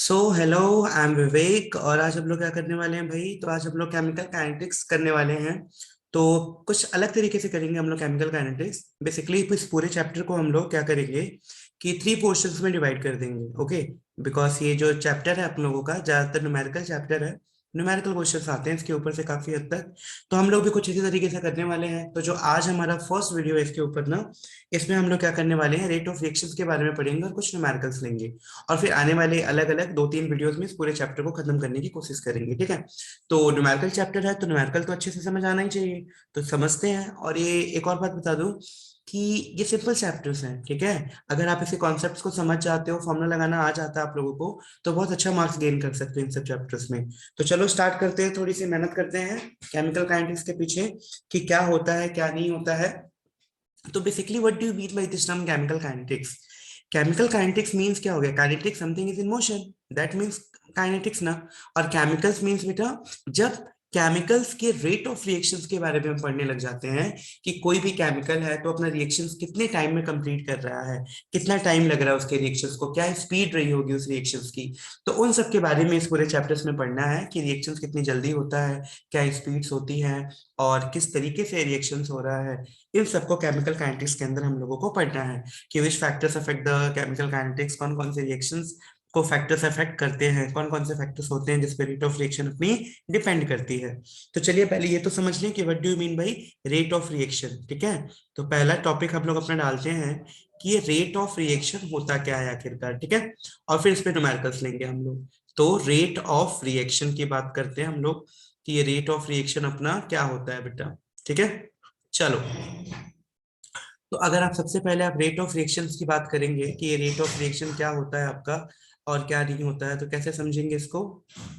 So hello, I am विवेक। और आज हम लोग क्या करने वाले हैं भाई? तो आज हम लोग केमिकल काइनेटिक्स करने वाले हैं। तो कुछ अलग तरीके से करेंगे हम लोग केमिकल काइनेटिक्स। बेसिकली इस पूरे चैप्टर को हम लोग क्या करेंगे कि 3 पोर्शंस में डिवाइड कर देंगे। ओके, बिकॉज ये जो चैप्टर है आप लोगों का ज्यादातर न्यूमेरिकल चैप्टर है। न्यूमेरिकल क्वेश्चंस आते हैं इसके ऊपर से काफी हद तक। तो हम लोग भी कुछ इसी तरीके से करने वाले हैं। तो जो आज हमारा फर्स्ट वीडियो है इसके ऊपर ना, इसमें हम लोग क्या करने वाले हैं, रेट ऑफ रिएक्शंस के बारे में पढ़ेंगे और कुछ न्यूमेरिकल्स लेंगे। और फिर आने वाले अलग अलग 2-3 वीडियोस में इस पूरे चैप्टर को खत्म करने की कोशिश करेंगे। ठीक है? तो न्यूमेरिकल चैप्टर है तो न्यूमेरिकल तो अच्छे से समझ आना ही चाहिए। तो समझते हैं। और ये एक और बात बता दूं कि ये सिंपल चैप्टर्स हैं। ठीक है? अगर आप इसके कॉन्सेप्ट्स को समझ जाते हो, फॉर्मूला लगाना आ जाता है आप लोगों को, तो बहुत अच्छा मार्क्स गेन कर सकते हैं इन सब चैप्टर्स में। तो चलो स्टार्ट करते हैं, थोड़ी सी मेहनत करते हैं केमिकल काइनेटिक्स के पीछे कि क्या होता है क्या नहीं होता है। तो basically what do you mean by this term chemical kinetics? Chemical kinetics means क्या हो गया? Kinetics something is in motion, that means kinetics ना। और केमिकल्स मींस बेटा, जब केमिकल्स के रेट ऑफ रिएक्शंस के बारे में हम पढ़ने लग जाते हैं कि कोई भी केमिकल है तो अपना रिएक्शंस कितने टाइम में कंप्लीट कर रहा है, कितना टाइम लग रहा है उसके रिएक्शंस को, क्या स्पीड रही होगी उस रिएक्शंस की। तो उन सब के बारे में इस पूरे चैप्टर्स में पढ़ना है कि रिएक्शंस कितनी जल्दी होता है, क्या स्पीड्स होती हैं, और किस तरीके से रिएक्शंस हो रहा है। इन सबको केमिकल काइनेटिक्स के अंदर हम लोगों को पढ़ना है कि विच factors affect the chemical kinetics, कौन कौन से रिएक्शंस को फैक्टर्स अफेक्ट करते हैं, कौन कौन से फैक्टर्स होते हैं जिस पे रेट ऑफ रिएक्शन अपनी डिपेंड करती है। तो चलिए पहले ये तो समझ लें कि what do you mean by rate of reaction. ठीक है? तो पहला टॉपिक हम लोग अपना डालते हैं कि ये रेट ऑफ रिएक्शन होता क्या है आखिरकार। ठीक है? और फिर इस पे न्यूमेरिकल्स लेंगे हम लोग। तो रेट ऑफ रिएक्शन की बात करते हैं हम लोग कि ये रेट ऑफ रिएक्शन अपना क्या होता है बेटा। ठीक है? चलो, तो अगर आप सबसे पहले आप रेट ऑफ रिएक्शंस की बात करेंगे कि ये रेट ऑफ रिएक्शन क्या होता है आपका और क्या नहीं होता है, तो कैसे समझेंगे इसको?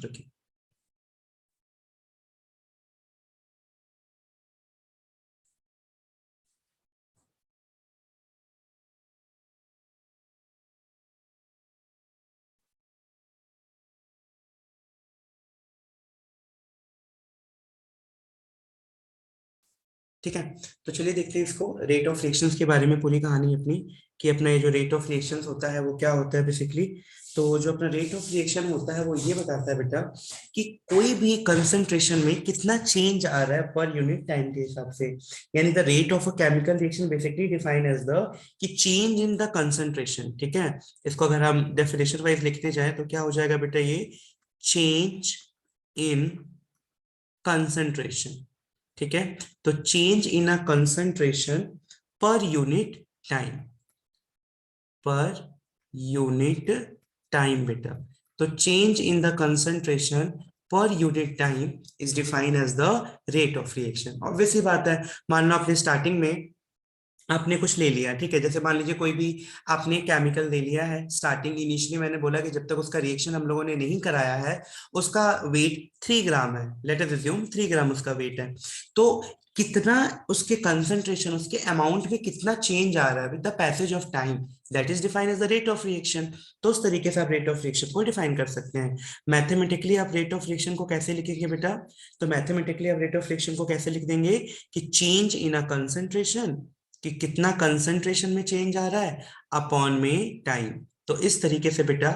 रुकिए। ठीक है, तो चलिए देखते हैं इसको, रेट ऑफ रिएक्शंस के बारे में पूरी कहानी अपनी कि अपना ये जो रेट ऑफ रिएक्शंस होता है वो क्या होता है बेसिकली। तो जो अपना रेट ऑफ रिएक्शन होता है वो ये बताता है बेटा कि कोई भी कंसंट्रेशन में कितना चेंज आ रहा है पर यूनिट टाइम के हिसाब से। यानी the rate of a chemical reaction basically define as the कि चेंज इन द कंसंट्रेशन। ठीक है? इसको अगर हम डेफिनेशन वाइज लिखते जाए तो क्या हो जाएगा बेटा, ये चेंज इन कंसंट्रेशन। ठीक है? तो change in a concentration per unit time, per unit time बेटा। तो change in the concentration per unit time is defined as the rate of reaction. Obviously बात है, मान लो आपने स्टार्टिंग में आपने कुछ ले लिया। ठीक है? जैसे मान लीजिए कोई भी आपने केमिकल ले लिया है स्टार्टिंग, इनिशियली मैंने बोला कि जब तक उसका रिएक्शन हम लोगों ने नहीं कराया है, उसका वेट 3 ग्राम है। लेट अस अज्यूम 3 ग्राम उसका वेट है। तो कितना उसके कंसंट्रेशन, उसके अमाउंट में कितना चेंज आ रहा है with the passage of time, that is defined as the rate of reaction. तो उस तरीके से आप रेट ऑफ रिएक्शन को डिफाइन कर सकते हैं। मैथमेटिकली आप रेट ऑफ रिएक्शन को कैसे लिखेंगे बेटा? तो मैथमेटिकली आप रेट ऑफ रिएक्शन को कैसे लिख देंगे कि चेंज इन अ कंसंट्रेशन, कि कितना कंसंट्रेशन में चेंज आ रहा है अपॉन में टाइम। तो इस तरीके से बेटा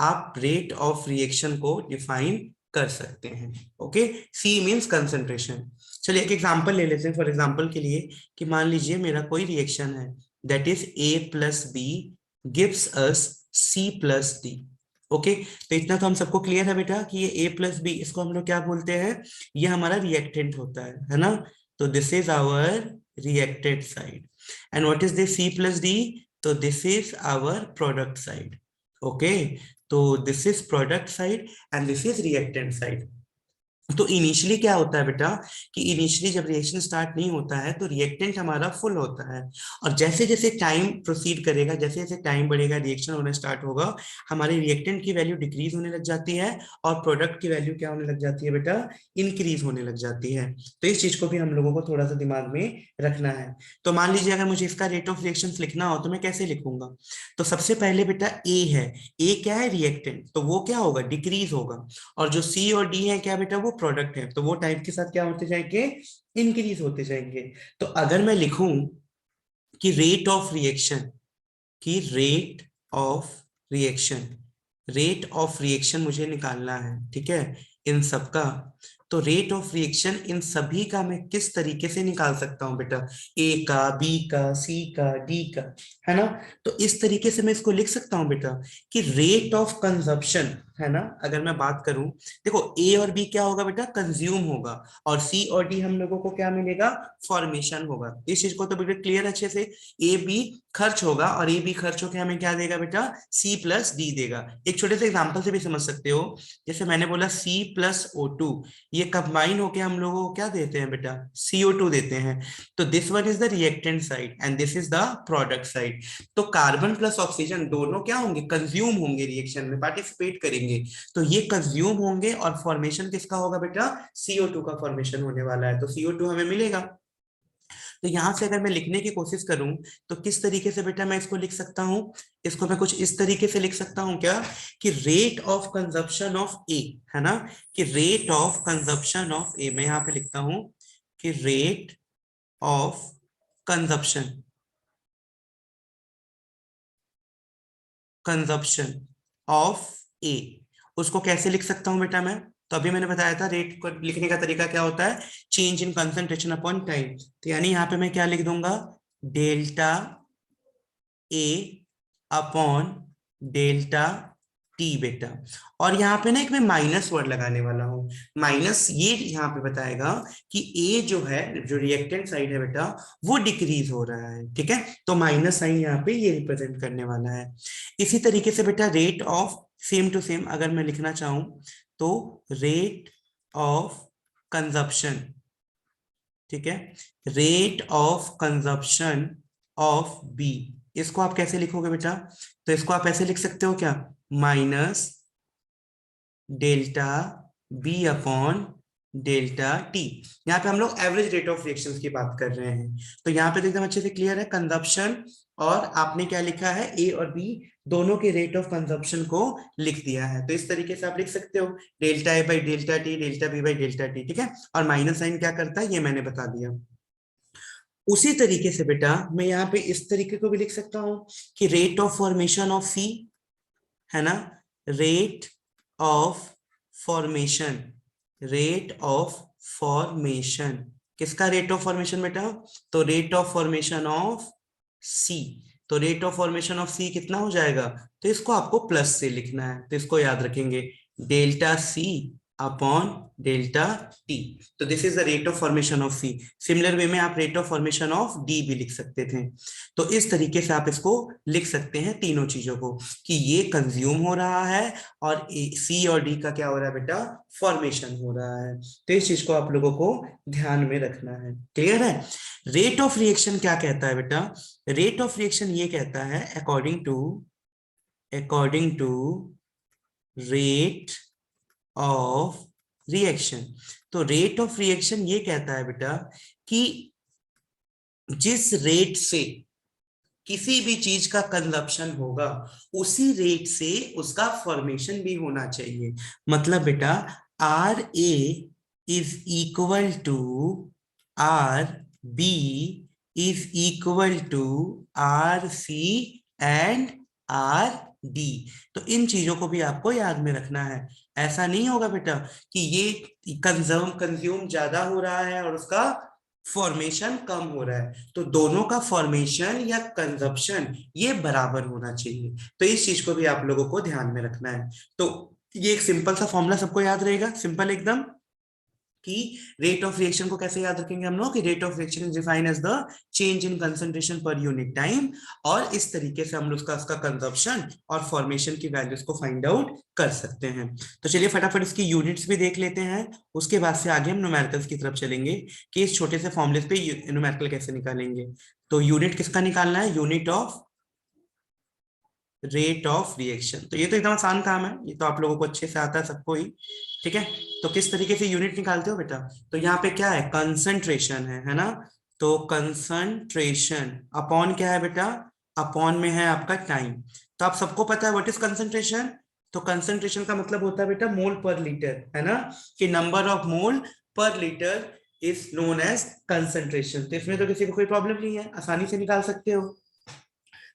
आप रेट ऑफ रिएक्शन को डिफाइन कर सकते हैं। ओके? C means concentration. चलिए एक एग्जांपल ले लेते हैं फॉर एग्जांपल के लिए कि मान लीजिए मेरा कोई रिएक्शन है, that is A plus B gives us C plus D. Okay? तो इतना तो हम सबको क्लियर है बेटा कि ये ए प्लस बी, इसको हम लोग क्या बोलते हैं, ये हमारा रिएक्टेंट होता है ना। तो this is our reacted side. and what is this C plus D? So this is our product side. Okay, so this is product side and this is reactant side. तो इनिशियली क्या होता है बेटा कि इनिशियली जब reaction start नहीं होता है तो रिएक्टेंट हमारा फुल होता है। और जैसे जैसे टाइम प्रोसीड करेगा, जैसे जैसे टाइम बढ़ेगा, रिएक्शन होना स्टार्ट होगा, हमारे रिएक्टेंट की वैल्यू डिक्रीज होने लग जाती है और प्रोडक्ट की वैल्यू क्या होने लग जाती है बेटा, इंक्रीज होने लग जाती है। तो इस चीज को भी हम लोगों को थोड़ा सा दिमाग में रखना है। तो मान लीजिए अगर मुझे इसका रेट ऑफ रिएक्शन लिखना हो तो मैं कैसे लिखूंगा? तो सबसे पहले बेटा ए है, ए क्या है, रिएक्टेंट, तो वो क्या होगा, डिक्रीज होगा। और जो सी और डी है क्या बेटा, वो प्रोडक्ट है, तो वो टाइम के साथ क्या होते जाएंगे, इंक्रीज होते जाएंगे। तो अगर मैं लिखूं कि रेट ऑफ रिएक्शन, की rate of reaction rate of reaction मुझे निकालना है, ठीक है, इन सब का। तो रेट ऑफ रिएक्शन इन सभी का मैं किस तरीके से निकाल सकता हूं बेटा, ए का, बी का, सी का, डी का, है ना। तो इस तरीके से मैं इसको लिख सकता हूं बेटा कि रेट ऑफ कंजप्शन, है ना। अगर मैं बात करूं, देखो ए और बी क्या होगा बेटा, कंज्यूम होगा, और सी और डी हम लोगों को क्या मिलेगा, फॉर्मेशन होगा। इस चीज को तो बेटा क्लियर अच्छे से, ए बी खर्च होगा और ए बी खर्च होकर हमें क्या देगा बेटा, सी प्लस डी देगा। एक छोटे से एग्जांपल से भी समझ सकते हो, जैसे मैंने बोला सी प्लस ओ टू, ये कंबाइन होके हम लोगों को क्या देते हैं बेटा, CO2 देते हैं। तो this one is the reactant side and this is the product side. तो कार्बन प्लस ऑक्सीजन दोनों क्या होंगे, कंज्यूम होंगे, रिएक्शन में पार्टिसिपेट करेंगे। तो ये कंज्यूम होंगे और फॉर्मेशन किसका होगा बेटा, CO2 का फॉर्मेशन होने वाला है, तो CO2 हमें मिलेगा। तो यहां से अगर मैं लिखने की कोशिश करूं तो किस तरीके से बेटा मैं इसको लिख सकता हूं, इसको मैं कुछ इस तरीके से लिख सकता हूं क्या, कि rate of consumption of A, है ना, कि rate of consumption of A, मैं यहां पे लिखता हूं कि rate of consumption, consumption of A, उसको कैसे लिख सकता हूं बेटा मैं, तो अभी मैंने बताया था रेट को लिखने का तरीका क्या होता है, change in concentration upon time. तो यानी यहां पे मैं क्या लिख दूंगा, delta A upon delta T बेटा। और यहाँ पे ना एक मैं माइनस वर्ड लगाने वाला हूँ, माइनस ये यहाँ पे बताएगा कि ए जो है, जो रिएक्टेंट साइड है बेटा, वो डिक्रीज हो रहा है, ठीक है। तो माइनस साइन यहाँ पे ये रिप्रेजेंट करने वाला है। इसी तरीके से बेटा rate of, same to same अगर मैं लिखना चाहूं तो रेट ऑफ कंजप्शन, ठीक है, rate of consumption of B, इसको आप कैसे लिखोगे बेटा, तो इसको आप ऐसे लिख सकते हो क्या, minus delta B upon delta T. यहाँ पे हम लोग एवरेज रेट ऑफ रिएक्शंस की बात कर रहे हैं। तो यहाँ पे तो एकदम अच्छे से क्लियर है, कंजप्शन, और आपने क्या लिखा है, ए और बी दोनों के रेट ऑफ कंजप्शन को लिख दिया है। तो इस तरीके से आप लिख सकते हो, delta A by delta T, delta B by delta T, ठीक है। और माइनस साइन क्या करता है ये मैंने बता दिया। उसी तरीके से बेटा मैं यहाँ पे इस तरीके को भी लिख सकता हूँ कि रेट ऑफ फॉर्मेशन ऑफ सी, है ना, rate of formation, rate of formation, किसका रेट ऑफ फॉर्मेशन बेटा, तो रेट ऑफ फॉर्मेशन ऑफ सी। तो रेट ऑफ फॉर्मेशन ऑफ सी कितना हो जाएगा, तो इसको आपको प्लस से लिखना है, तो इसको याद रखेंगे, delta C upon delta T. तो this is the rate of formation of C. Similar way में आप rate of formation of D भी लिख सकते थे। तो इस तरीके से आप इसको लिख सकते हैं तीनों चीजों को, कि ये कंज्यूम हो रहा है और सी और डी का क्या हो रहा है बेटा, फॉर्मेशन हो रहा है। तो इस चीज को आप लोगों को ध्यान में रखना है, क्लियर है। रेट ऑफ रिएक्शन क्या कहता है बेटा, रेट ऑफ रिएक्शन ये कहता है according to rate of reaction. तो रेट ऑफ रिएक्शन ये कहता है बेटा कि जिस रेट से किसी भी चीज का कंजप्शन होगा उसी रेट से उसका फॉर्मेशन भी होना चाहिए। मतलब बेटा R A is equal to R B is equal to R C and R D. तो इन चीजों को भी आपको याद में रखना है। ऐसा नहीं होगा बेटा कि ये कंज्यूम ज्यादा हो रहा है और उसका फॉर्मेशन कम हो रहा है, तो दोनों का फॉर्मेशन या कंजप्शन ये बराबर होना चाहिए। तो इस चीज को भी आप लोगों को ध्यान में रखना है। तो ये एक सिंपल सा फॉर्मूला सबको याद रहेगा, सिंपल एकदम, कि रेट ऑफ रिएक्शन को कैसे याद रखेंगे हम लोग, कि rate of reaction is defined as the change in concentration per unit time. और इस तरीके से हम लोग उसका कंजप्शन और फॉर्मेशन की वैल्यूज को फाइंड आउट कर सकते हैं। तो चलिए फटाफट इसकी यूनिट्स भी देख लेते हैं, उसके बाद से आगे हम न्यूमेरिकल्स की तरफ चलेंगे कि इस छोटे से फॉर्मूले पे न्यूमेरिकल कैसे निकालेंगे। तो यूनिट किसका निकालना है, unit of rate of reaction. तो ये तो एकदम आसान काम है, ये तो आप लोगों को अच्छे से आता है सबको ही, ठीक है। तो किस तरीके से यूनिट निकालते हो बेटा, तो यहाँ पे क्या है, कंसंट्रेशन है ना। तो कंसंट्रेशन अपॉन क्या है बेटा, अपॉन में है आपका टाइम। तो आप सबको पता है व्हाट इज कंसंट्रेशन। तो कंसंट्रेशन का मतलब होता है बेटा मोल पर लीटर, है ना, कि number of mole per litre is known as concentration. तो इसमें तो किसी को कोई प्रॉब्लम नहीं है, आसानी से निकाल सकते हो।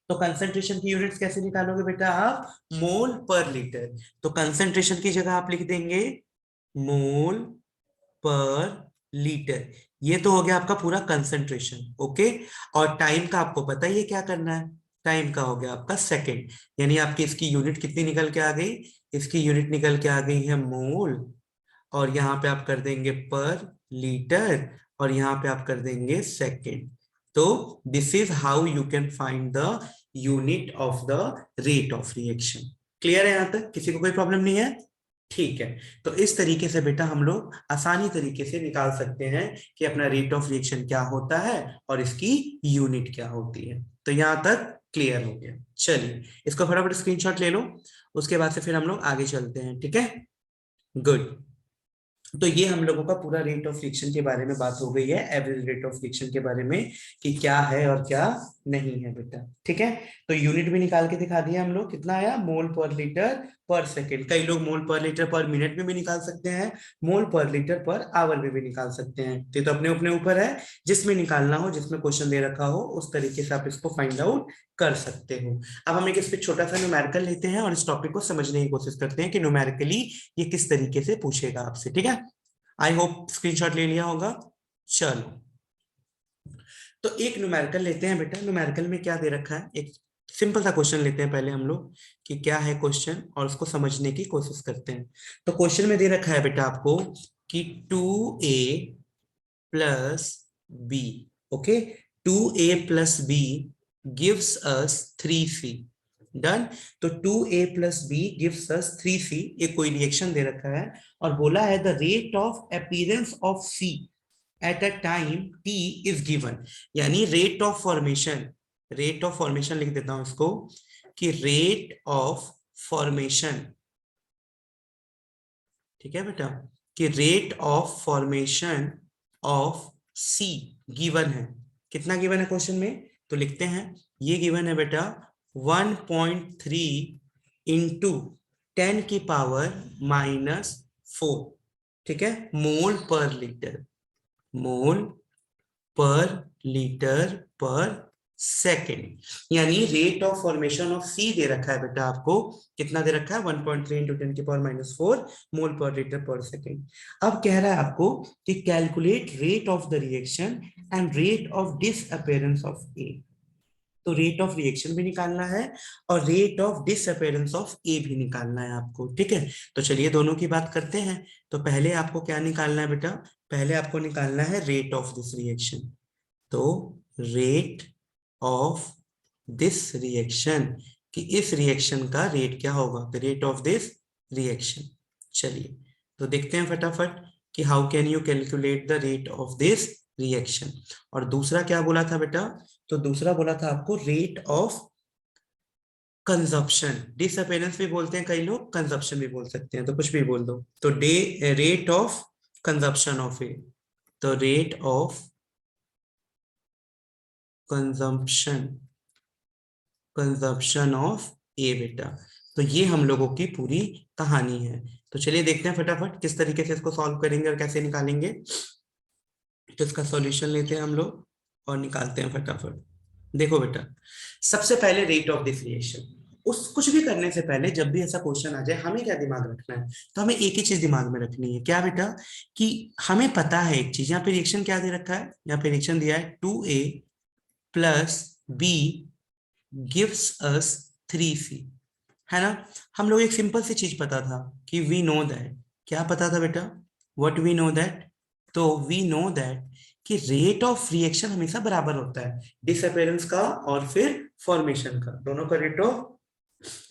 तो कंसंट्रेशन की यूनिट्स कैसे निकालोगे बेटा आप? मोल पर लीटर। तो कंसंट्रेशन की जगह आप लिख देंगे मोल पर लीटर। ये तो हो गया आपका पूरा कंसंट्रेशन। ओके। और टाइम का आपको पता ही है क्या करना है। टाइम का हो गया आपका सेकंड। यानी आपकी इसकी यूनिट कितनी निकल के आ गई? इसकी यूनिट निकल के आ गई है मोल, और यहाँ पे आप कर देंगे पर लीटर, और यहाँ पे आप कर देंगे सेकंड। तो this is how you can find the unit of the rate of reaction. Clear है? यहां तक किसी को कोई प्रॉब्लम नहीं है? ठीक है। तो इस तरीके से बेटा हम लोग आसानी तरीके से निकाल सकते हैं कि अपना रेट ऑफ रिएक्शन क्या होता है और इसकी यूनिट क्या होती है। तो यहां तक क्लियर हो गया। चलिए इसको फटाफट स्क्रीनशॉट ले लो, उसके बाद से फिर हम लोग आगे चलते हैं। ठीक है, गुड। तो ये हम लोगों का पूरा रेट ऑफ फ्रिक्शन के बारे में बात हो गई है, एवरेज रेट ऑफ फ्रिक्शन के बारे में कि क्या है और क्या नहीं है बेटा। ठीक है, तो यूनिट भी निकाल के दिखा दिया हम लोग, कितना आया? मोल पर लीटर पर सेकेंड। कई लोग मोल पर लीटर पर मिनट में भी निकाल सकते हैं, मोल पर लीटर पर आवर में भी निकाल सकते हैं। तो अपने अपने ऊपर है, जिसमें निकालना हो, जिसमें क्वेश्चन दे रखा हो, उस तरीके से आप इसको फाइंड आउट कर सकते हो। अब हम एक इस पे छोटा सा न्यूमेरिकल लेते हैं और इस टॉपिक को समझने की कोशिश करते हैं कि न्यूमेरिकली ये किस तरीके से पूछेगा आपसे। ठीक है, आई होप स्क्रीनशॉट ले लिया होगा। चलो, तो एक न्यूमेरिकल लेते हैं बेटा। न्यूमेरिकल में क्या दे रखा है, एक सिंपल सा क्वेश्चन लेते हैं पहले हम लोग कि क्या है क्वेश्चन, और उसको समझने की कोशिश करते हैं। तो क्वेश्चन में दे रखा है बेटा आपको कि 2a plus B, okay, 2a plus B gives us 3c। Done. तो 2a plus B gives us 3c, एक कोई रिएक्शन दे रखा है और बोला है the rate of appearance of c at a time t is given. यानी rate of formation, rate of formation लिख देता हूं इसको कि रेट ऑफ फॉर्मेशन, ठीक है बेटा, कि rate of formation of C given है। कितना गिवन है क्वेश्चन में? तो लिखते हैं ये गिवन है बेटा 1.3 इंटू 10 की पावर -4, ठीक है, मोल पर लीटर, मोल पर लीटर पर सेकेंड। यानी रेट ऑफ फॉर्मेशन ऑफ सी दे रखा है बेटा आपको, कितना दे रखा है? 1.3 इंटू 10 की पावर -4 मोल पर लीटर पर सेकेंड। अब कह रहा है आपको कि calculate rate of the reaction and rate of disappearance of A. तो रेट ऑफ रिएक्शन भी निकालना है और rate of disappearance of A भी निकालना है आपको। ठीक है, तो चलिए दोनों की बात करते हैं। तो पहले आपको क्या निकालना है बेटा? पहले आपको निकालना है रेट ऑफ दिस रिएक्शन। तो रेट ऑफ दिस रिएक्शन, कि इस रिएक्शन का रेट क्या होगा, the rate of this reaction. चलिए तो देखते हैं फटाफट कि how can you calculate the rate of this reaction. और दूसरा क्या बोला था बेटा? तो दूसरा बोला था आपको रेट ऑफ कंजप्शन, डिसअपीयरेंस भी बोलते हैं कई लोग, कंजप्शन भी बोल सकते हैं, तो कुछ भी बोल दो। तो rate of consumption of A, तो rate of consumption, consumption of A बेटा। तो ये हम लोगों की पूरी कहानी है। तो चलिए देखते हैं फटाफट किस तरीके से इसको सॉल्व करेंगे और कैसे निकालेंगे। तो इसका सॉल्यूशन लेते हैं हम लोग और निकालते हैं फटाफट। देखो बेटा, सबसे पहले रेट ऑफ दिस रिएक्शन, उस कुछ भी करने से पहले जब भी ऐसा क्वेश्चन आ जाए हमें क्या दिमाग रखना है? तो हमें एक ही चीज दिमाग में रखनी है, क्या बेटा? कि हमें पता है एक चीज, यहाँ पे रिएक्शन क्या दे रखा है? यहाँ पे रिएक्शन दिया है 2a plus B gives us 3c, है ना। हम लोग एक सिंपल सी चीज पता था कि वी नो दैट, क्या पता था बेटा? What we know that? तो वी नो दैट कि रेट ऑफ रिएक्शन हमेशा बराबर होता है डिसअपीयरेंस का और फिर फॉर्मेशन का, दोनों का रेट ऑफ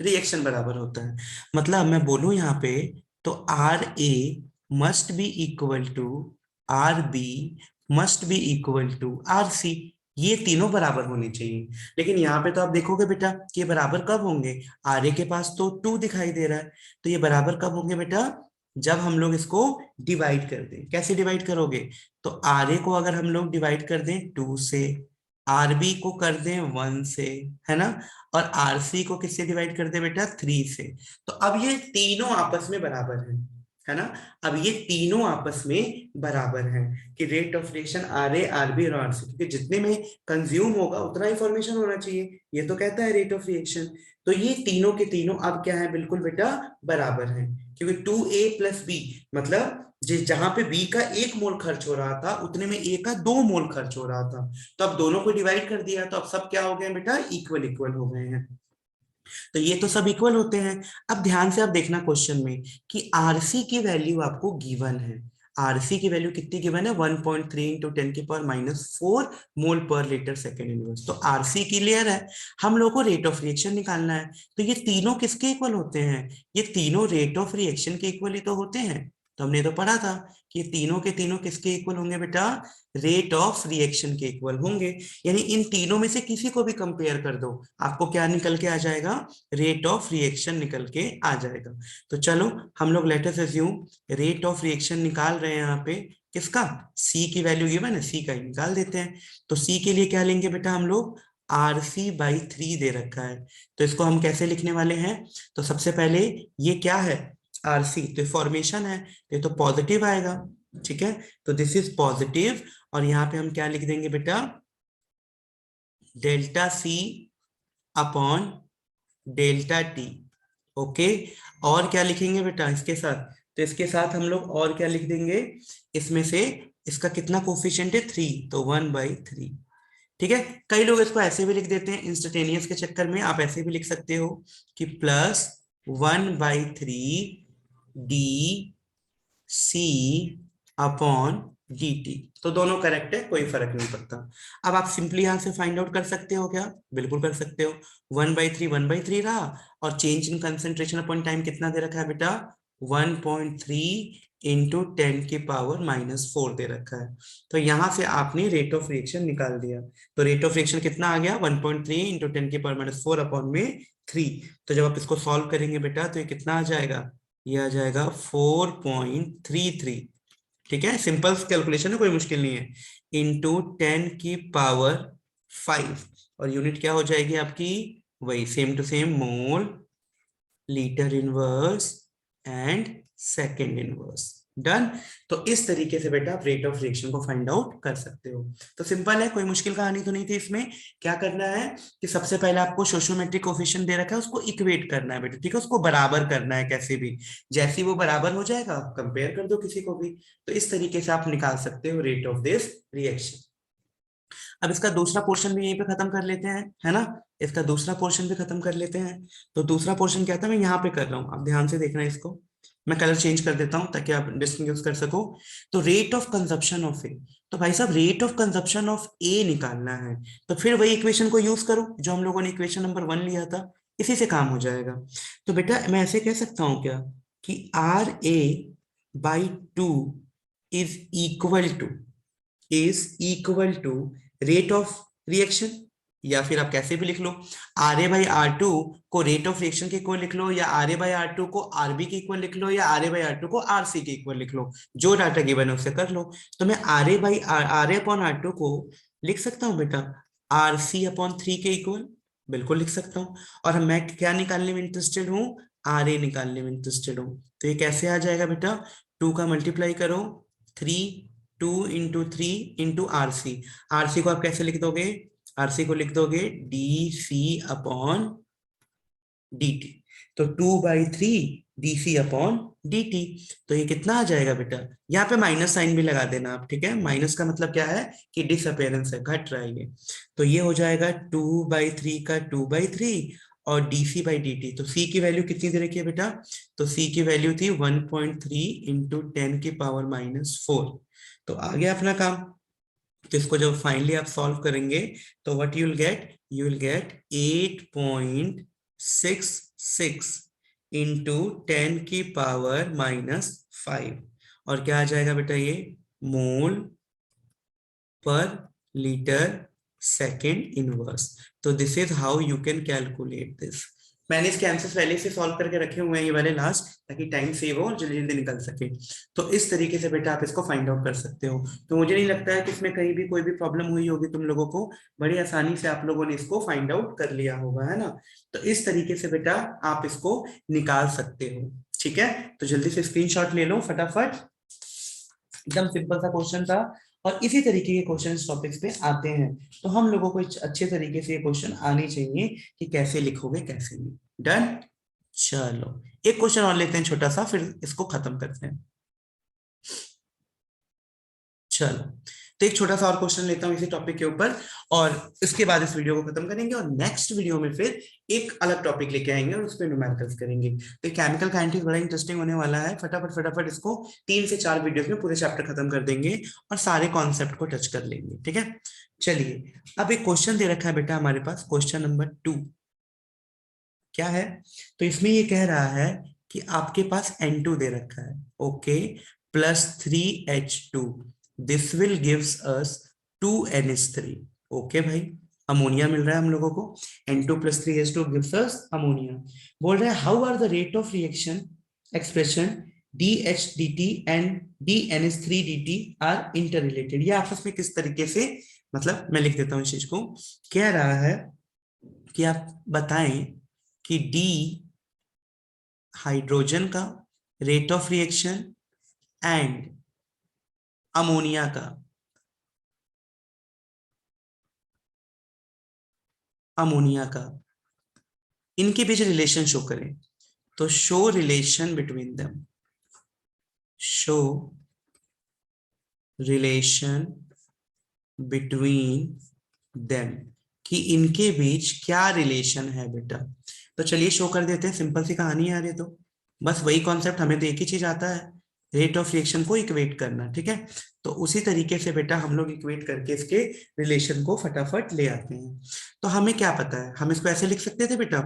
रिएक्शन बराबर होता है। मतलब मैं बोलूं यहाँ पे, तो R A must be equal to R B must be equal to R C, ये तीनों बराबर होने चाहिए। लेकिन यहाँ पे तो आप देखोगे बेटा कि ये बराबर कब होंगे? आर ए के पास तो 2 दिखाई दे रहा है, तो ये बराबर कब होंगे बेटा? जब हम लोग इसको डिवाइड कर दें। कैसे डिवाइड करोगे? तो आर ए को अगर हम लोग डिवाइड कर दें 2 से, आरबी को कर दें 1 से, है ना, और आरसी को किससे डिवाइड कर दे बेटा? 3 से। तो अब ये तीनों आपस में बराबर है है ना। अब ये तीनों आपस में बराबर हैं कि rate of reaction R A R B और आर सी, क्योंकि जितने में कंज्यूम होगा उतना ही फॉर्मेशन होना चाहिए, ये तो कहता है रेट ऑफ रिएक्शन। तो ये तीनों के तीनों अब क्या है, बिल्कुल बेटा बराबर हैं, क्योंकि 2a+b मतलब जिस जहां पे b का 1 मोल खर्च हो रहा था उतने में a का 2 मोल खर्च हो रहा था। तो अब दोनों को डिवाइड कर दिया तो अब सब क्या हो गए बेटा, इक्वल इक्वल हो गए हैं। तो ये तो सब इक्वल होते हैं। अब ध्यान से आप देखना क्वेश्चन में कि आरसी की वैल्यू आपको गिवन है। आरसी की वैल्यू कितनी गिवन है, 1.3 इंटू 10⁻⁴ मोल पर लीटर सेकेंड इनवर्स। तो आरसी क्लियर है, हम लोग को रेट ऑफ रिएक्शन निकालना है। तो ये तीनों किसके इक्वल होते हैं, ये तीनों रेट ऑफ रिएक्शन के इक्वल ही तो होते हैं। तो हमने तो पढ़ा था कि तीनों के तीनों किसके इक्वल होंगे बेटा, रेट ऑफ रिएक्शन के इक्वल होंगे। यानी इन तीनों में से किसी को भी कंपेयर कर दो, आपको क्या निकल के आ जाएगा, रेट ऑफ रिएक्शन निकल के आ जाएगा। तो चलो हम लोग let us assume rate of reaction निकाल रहे हैं यहाँ पे, किसका, सी की वैल्यू गिवन है, सी का ही निकाल देते हैं। तो सी के लिए क्या लेंगे बेटा हम लोग, RC/3 दे रखा है, तो इसको हम कैसे लिखने वाले हैं। तो सबसे पहले ये क्या है, RC, तो फॉर्मेशन है, ये तो पॉजिटिव आएगा, ठीक है। तो दिस इज पॉजिटिव, और यहाँ पे हम क्या लिख देंगे बेटा, delta C upon delta T। Okay, और क्या लिखेंगे बेटा इसके साथ, तो इसके साथ हम लोग और क्या लिख देंगे, इसमें से इसका कितना कोफिशिएंट है, 3, तो 1/3। ठीक है, कई लोग इसको ऐसे भी लिख देते हैं इंस्टेंटेनियस के चक्कर में, आप ऐसे भी लिख सकते हो कि +1/3 DC/dt। तो दोनों करेक्ट है, कोई फर्क नहीं पड़ता। अब आप सिंपली यहां से फाइंड आउट कर सकते हो क्या, बिल्कुल कर सकते हो। 1/3 रहा, और change in concentration upon time कितना दे रखा है बेटा, 1.3 इंटू 10⁻⁴ दे रखा है। तो यहां से आपने रेट ऑफ रिएक्शन निकाल दिया। तो रेट ऑफ रिएक्शन कितना आ गया, 1.3 इंटू 10⁻⁴ अपॉन में 3। तो जब आप इसको सॉल्व करेंगे बेटा तो ये कितना आ जाएगा, ये आ जाएगा 4.33। ठीक है, सिंपल कैलकुलेशन है, कोई मुश्किल नहीं है, इंटू 10⁵ और यूनिट क्या हो जाएगी आपकी, वही same to same, mole, litre inverse and second inverse. Done. तो इस तरीके से बेटा आप रेट ऑफ रिएक्शन को फाइंड आउट कर सकते हो। तो सिंपल है, कोई मुश्किल कहानी तो नहीं थी इसमें। क्या करना है कि सबसे पहले आपको सोशियोमेट्रिक कोफिशिएंट दे रखा है, उसको इक्वेट करना है बेटा, ठीक है, उसको बराबर करना है कैसे भी, जैसे वो बराबर हो जाएगा कंपेयर कर दो किसी को भी। तो इस तरीके से आप निकाल सकते हो रेट ऑफ दिस रिएक्शन। अब इसका दूसरा पोर्शन भी यहीं पे खत्म कर लेते हैं, है ना, इसका दूसरा पोर्शन भी खत्म कर लेते हैं। तो दूसरा पोर्शन क्या था, मैं यहाँ पे कर रहा हूँ, अब ध्यान से देखना इसको, मैं कलर चेंज कर देता हूँ ताकि आप डिस्टिंग्विश कर सको। तो rate of consumption of A, तो भाई साहब रेट ऑफ कंजप्शन ऑफ ए निकालना है, तो फिर वही इक्वेशन को यूज करो जो हम लोगों ने इक्वेशन नंबर 1 लिया था, इसी से काम हो जाएगा। तो बेटा मैं ऐसे कह सकता हूँ क्या कि RA/2 is equal to rate of reaction, या फिर आप कैसे भी लिख लो, RA/R2 को रेट ऑफ रिएक्शन के इक्वल लिख लो, या RA/R2 को RB के इक्वल लिख लो, या RA/R2 को RC के इक्वल लिख लो, जो डाटा गिवन है उससे कर लो। तो मैं RA/R2 को लिख सकता हूँ बेटा RC/3 के इक्वल, बिल्कुल लिख सकता हूँ। और मैं क्या निकालने में इंटरेस्टेड हूँ, RA निकालने में इंटरेस्टेड हूँ। तो ये कैसे आ जाएगा बेटा, 2 का मल्टीप्लाई करो, 3, 2 इंटू 3 इंटू RC। RC को आप कैसे लिख दोगे, RC को लिख दोगे DC/dt। तो 2/3 DC/dt। तो ये कितना आ जाएगा बेटा, यहाँ पे माइनस साइन भी लगा देना आप, ठीक है, माइनस का मतलब क्या है कि डिसअपेरेंस है, घट रहा है ये। तो ये हो जाएगा 2/3 का 2/3 और DC/dt। तो C की वैल्यू कितनी दे रखी है बेटा, तो C की वैल्यू थी 1.3 इंटू 10⁻⁴। तो आ गया अपना काम। तो इसको जब फाइनली आप सॉल्व करेंगे तो what you will get 8.66 into 10⁻⁵ और क्या आ जाएगा बेटा ये, मोल पर लीटर सेकेंड इनवर्स। तो this is how you can calculate this. मैंने इसके आंसर्स पहले से सॉल्व करके रखे हुए हैं ये वाले लास्ट, ताकि टाइम सेव हो और जल्दी जल्दी निकल सके। तो इस तरीके से बेटा आप इसको फाइंड आउट कर सकते हो। तो मुझे नहीं लगता है कि इसमें कहीं भी कोई भी प्रॉब्लम हुई होगी तुम लोगों को, बड़ी आसानी से आप लोगों ने इसको फाइंड आउट कर लिया होगा, है ना। तो इस तरीके से बेटा आप इसको निकाल सकते हो। ठीक है, तो जल्दी से स्क्रीनशॉट ले लो फटाफट। एकदम सिंपल सा क्वेश्चन था, और इसी तरीके के क्वेश्चन इस टॉपिक्स पे आते हैं, तो हम लोगों को अच्छे तरीके से ये क्वेश्चन आने चाहिए कि कैसे लिखोगे कैसे नहीं। डन। चलो एक क्वेश्चन और लेते हैं छोटा सा, फिर इसको खत्म करते हैं। चलो, तो एक छोटा सा और क्वेश्चन लेता हूँ इसी टॉपिक के ऊपर, और इसके बाद इस वीडियो को खत्म करेंगे, और नेक्स्ट वीडियो में फिर एक अलग टॉपिक लेके आएंगे और उस पर न्यूमेरिकल्स करेंगे। तो केमिकल काइनेटिक्स बड़ा इंटरेस्टिंग होने वाला है। फटाफट फटाफट इसको 3 से 4 वीडियोस में पूरे चैप्टर खत्म कर देंगे और सारे कॉन्सेप्ट को टच कर लेंगे। ठीक है, चलिए अब एक क्वेश्चन दे रखा है बेटा हमारे पास, क्वेश्चन नंबर 2 क्या है, तो इसमें ये कह रहा है कि आपके पास N2 दे रखा है, okay, plus 3H2, this will gives us 2NH3। Okay भाई, अमोनिया मिल रहा है हम लोगों को, N2 plus 3H2 gives us ammonia. बोल रहा है how are the rate of reaction expression DH/dt and DNH3/dt are interrelated. ये आपस में किस तरीके से, मतलब मैं लिख देता हूँ इस चीज को, कह रहा है कि आप बताएं कि डी हाइड्रोजन का rate of reaction and ammonia का, इनके बीच रिलेशन शो करें। तो show relation between them, show relation between them, कि इनके बीच क्या रिलेशन है बेटा। तो चलिए शो कर देते हैं, सिंपल सी कहानी है यार ये तो, बस वही कॉन्सेप्ट, हमें तो एक ही चीज आता है, रेट ऑफ रिएक्शन को इक्वेट करना। ठीक है, तो उसी तरीके से बेटा हम लोग इक्वेट करके इसके रिलेशन को फटाफट ले आते हैं। तो हमें क्या पता है, हम इसको ऐसे लिख सकते थे बेटा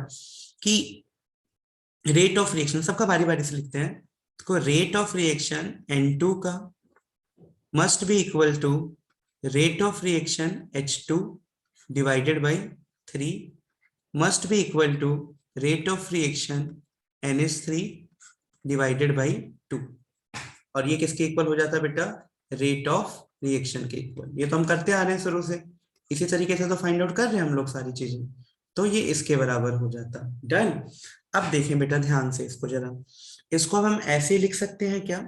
कि रेट ऑफ रिएक्शन, सबका बारी बारी से लिखते हैं, तो रेट ऑफ रिएक्शन N2 का must be equal to rate of reaction H2 divided by 3 must be equal to rate of reaction NH3 divided by 2। और ये किसके इक्वल हो जाता है बेटा, रेट ऑफ रिएक्शन के इक्वल। ये तो हम करते आ रहे हैं शुरू से, इसी तरीके से तो फाइंड आउट कर रहे हैं हम लोग सारी चीजें, तो ये इसके बराबर हो जाता। डन। अब देखें बेटा ध्यान से इसको जरा, इसको अब हम ऐसे लिख सकते हैं क्या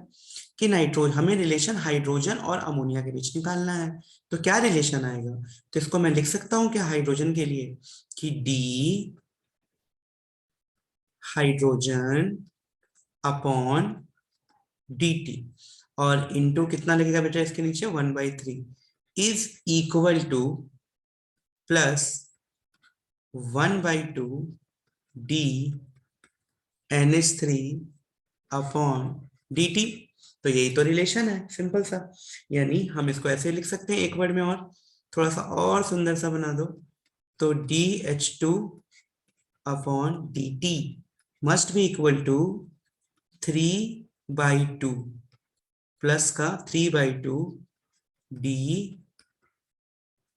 कि नाइट्रोजन, हमें रिलेशन हाइड्रोजन और अमोनिया के बीच निकालना है, तो क्या रिलेशन आएगा, तो इसको मैं लिख सकता हूं क्या हाइड्रोजन के लिए कि डी हाइड्रोजन अपॉन dt, और इंटू कितना लगेगा बेटा इसके नीचे 1/3 is equal two plus 1/2 d NH3 upon dt। तो यही तो रिलेशन है, सिंपल सा, यानी हम इसको ऐसे लिख सकते हैं एक वर्ड में, और थोड़ा सा और सुंदर सा बना दो, तो DH2 upon dt must be equal to 3/2 plus का 3/2 d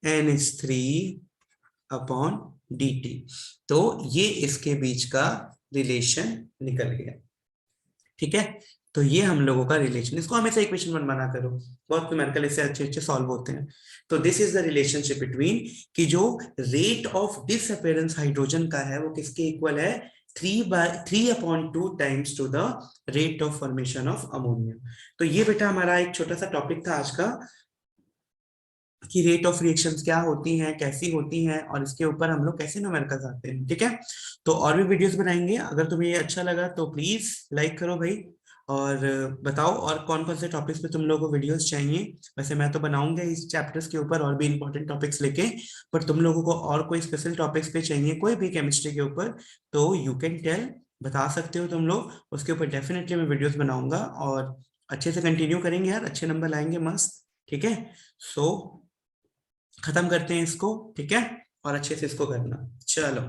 NH3 अपॉन dt। तो ये इसके बीच का रिलेशन निकल गया। ठीक है, तो ये हम लोगों का रिलेशन, इसको हमेशा इक्वेशन 1 बना करो, बहुत न्यूमेरिकल इससे अच्छे अच्छे सॉल्व होते हैं। तो this is the relationship between, कि जो रेट ऑफ डिसअपीयरेंस हाइड्रोजन का है वो किसके इक्वल है, 3/2 times to the rate of formation of ammonia. तो ये बेटा हमारा एक छोटा सा टॉपिक था आज का, कि रेट ऑफ रिएक्शंस क्या होती हैं, कैसी होती हैं, और इसके ऊपर हम लोग कैसे न्यूमेरिकल्स आते हैं। ठीक है, तो और भी वीडियोस बनाएंगे, अगर तुम्हें ये अच्छा लगा तो प्लीज लाइक करो भाई, और बताओ और कौन कौन से टॉपिक्स पे तुम लोगों को वीडियोस चाहिए। वैसे मैं तो बनाऊंगा इस चैप्टर्स के ऊपर और भी इंपॉर्टेंट टॉपिक्स लेके, पर तुम लोगों को और कोई स्पेशल टॉपिक्स पे चाहिए, कोई भी केमिस्ट्री के ऊपर, तो यू कैन टेल, बता सकते हो तुम लोग, उसके ऊपर डेफिनेटली मैं वीडियोस बनाऊंगा, और अच्छे से कंटिन्यू करेंगे यार, अच्छे नंबर लाएंगे मस्त। ठीक है, सो खत्म करते हैं इसको। ठीक है, और अच्छे से इसको करना। चलो।